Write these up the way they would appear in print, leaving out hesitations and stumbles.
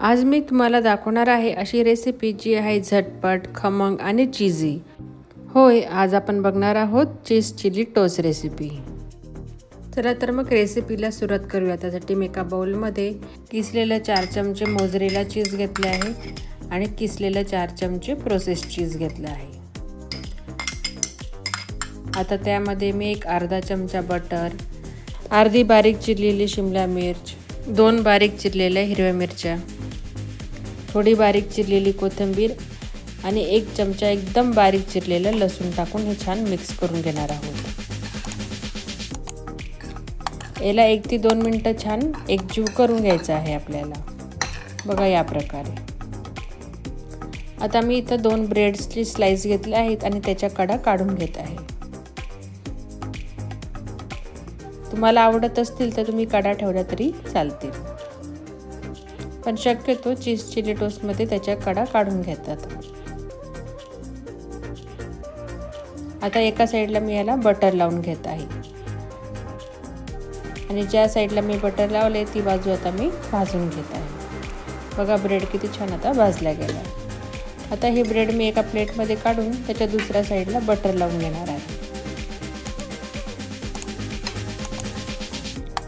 आज मी तुम्हाला दाखवणार आहे अशी रेसिपी जी आहे झटपट, खमंग आणि चीझी। होय, आज आपण बघणार आहोत चीज चिली टोस्ट रेसिपी। चला तर मग रेसिपीला सुरुवात करूया। त्यासाठी मी एका बाउलमध्ये किसलेले 4 चमचे मोझरेला चीज घेतले आहे आणि किसलेले 4 चमचे प्रोसेस चीज घेतले आहे। आता त्यामध्ये मी एक अर्धा चमचा बटर, अर्धी बारीक चिरलेली शिमला मिर्च, 2 बारीक चिरलेल्या हिरव्या मिरच्या, थोडी बारीक चिरलेली कोथिंबीर आणि 1 चमचा एकदम बारीक चिरलेलं लसूण टाकून हे छान मिक्स करून घेणार आहोत। याला 1 ते 2 मिनिटं छान एकजीव करून घ्यायचं आहे आपल्याला। बघा या प्रकारे। आता मी इथं 2 ब्रेड्सची स्लाइस घेतले आहेत आणि त्याच्या कडा काढून घेत आहे। तुम्हाला आवडत असतील तर तुम्ही कडा ठेवला तरी चालतील, पण शक्यतो चीज चिली टोस्ट मध्ये त्याच्या कडा काढून घेतात। आता एका साइडला मी याला बटर लावून घेत आहे आणि ज्या साइडला मी बटर लावले ती बाजू आता मी भाजून घेत आहे। बघा ब्रेड किती छान आता भाजला गेला। आता हे ब्रेड मी एका प्लेट मध्ये काढून त्याच्या दुसऱ्या साइडला बटर लावून घेणार आहे।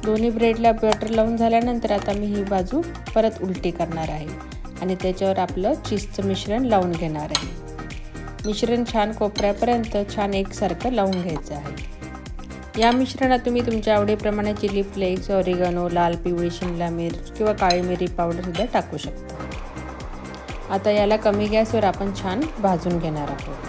दोन्ही ब्रेडला बटर लावून झाल्यानंतर आता मी ही बाजू परत उलटी करणार आहे आणि त्याच्यावर आपलं चीजचं मिश्रण लावून घेणार आहे। मिश्रण छान कोपऱ्यापर्यंत छान एकसारखं लावून घ्यायचं आहे। या मिश्रणात तुम्ही तुमच्या आवडीप्रमाणे चिली फ्लेक्स, ऑरिगॅनो, लाल पिवळी शिमला मिर्च किंवा काळी मिरी पावडर सुद्धा टाकू शकता। आता याला कमी गॅसवर आपण छान भाजून घेणार आहोत।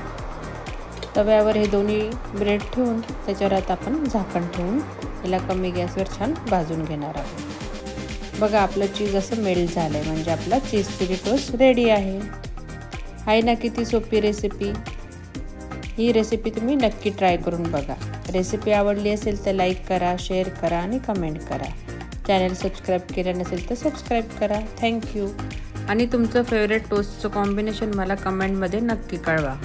तव्यावर हे दोन्ही ब्रेड ठेवून त्याच्यावर आता आपण झाकण ठेवून याला कमी गॅसवर छान भाजून घेणार आहोत। बघा आपलं चीज असं मेल्ट झालंय, म्हणजे आपला चीज चिली टोस्ट रेडी आहे ना। किती सोपी रेसिपी। ही रेसिपी तुम्ही नक्की ट्राय करून बघा। रेसिपी आवडली असेल तर लाईक करा, शेअर करा आणि कमेंट करा। चॅनल सबस्क्राईब केलं नसेल तर सबस्क्राईब करा। थँक्यू। आणि तुमचं फेवरेट टोस्टचं कॉम्बिनेशन मला कमेंटमध्ये नक्की कळवा।